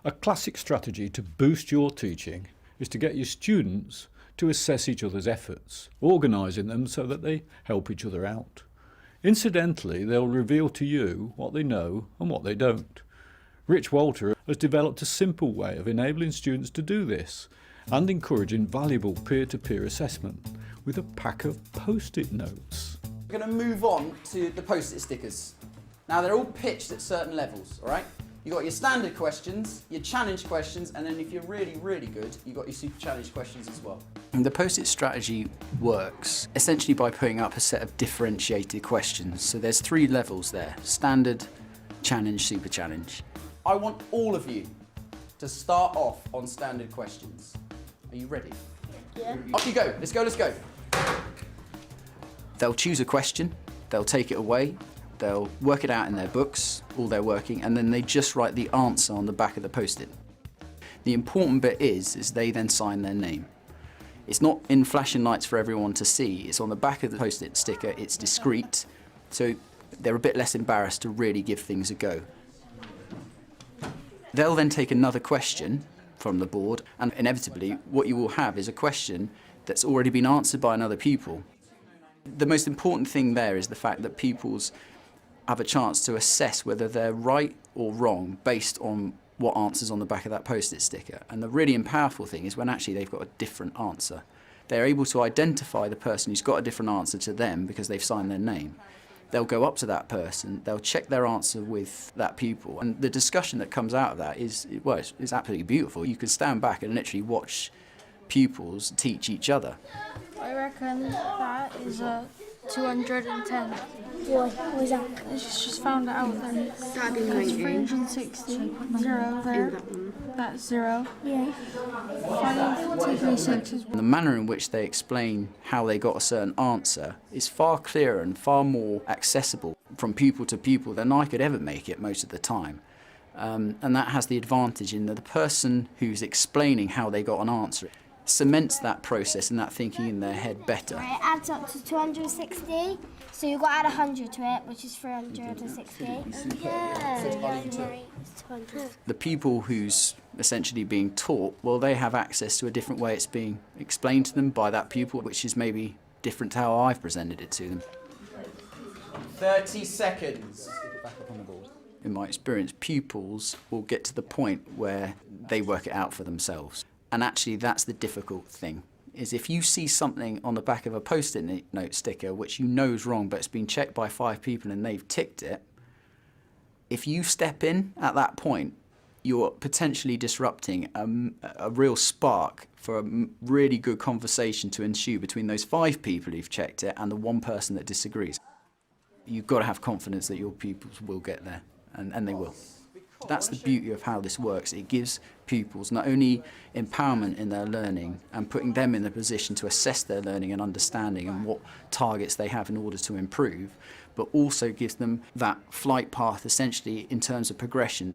A classic strategy to boost your teaching is to get your students to assess each other's efforts, organising them so that they help each other out. Incidentally, they'll reveal to you what they know and what they don't. Rich Walter has developed a simple way of enabling students to do this and encouraging valuable peer-to-peer assessment with a pack of post-it notes. We're going to move on to the post-it stickers. Now they're all pitched at certain levels, all right? You've got your standard questions, your challenge questions, and then if you're really, really good, you've got your super challenge questions as well. And the post-it strategy works essentially by putting up a set of differentiated questions. So there's 3 levels there: standard, challenge, super challenge. I want all of you to start off on standard questions. Are you ready? Yeah. Off you go. Let's go, let's go. They'll choose a question, they'll take it away, they'll work it out in their books, all their working, and then they just write the answer on the back of the post-it. The important bit is they then sign their name. It's not in flashing lights for everyone to see, it's on the back of the post-it sticker, it's discreet, so they're a bit less embarrassed to really give things a go. They'll then take another question from the board, and inevitably what you will have is a question that's already been answered by another pupil. The most important thing there is the fact that pupils have a chance to assess whether they're right or wrong based on what answers on the back of that post-it sticker. And the really powerful thing is when actually they've got a different answer. They're able to identify the person who's got a different answer to them because they've signed their name. They'll go up to that person, they'll check their answer with that pupil, and the discussion that comes out of that is, well, it's absolutely beautiful. You can stand back and literally watch pupils teach each other. I reckon that is a 210. Why? What is that? I just found it out then. That'd be It's 90. 360. 0 there. That one. That's 0. Yeah. 5 taking 6 is And the manner in which they explain how they got a certain answer is far clearer and far more accessible from pupil to pupil than I could ever make it most of the time. And that has the advantage in that the person who's explaining how they got an answer cements that process and that thinking in their head better. It adds up to 260, so you've got to add 100 to it, which is 360. Yeah. The pupil who's essentially being taught, well, they have access to a different way it's being explained to them by that pupil, which is maybe different to how I've presented it to them. 30 seconds. In my experience, pupils will get to the point where they work it out for themselves. And actually, that's the difficult thing, is if you see something on the back of a post-it note sticker which you know is wrong, but it's been checked by 5 people and they've ticked it, if you step in at that point, you're potentially disrupting a real spark for a really good conversation to ensue between those 5 people who've checked it and the 1 person that disagrees. You've got to have confidence that your pupils will get there, and they will. That's the beauty of how this works. It gives pupils not only empowerment in their learning and putting them in the position to assess their learning and understanding and what targets they have in order to improve, but also gives them that flight path essentially in terms of progression.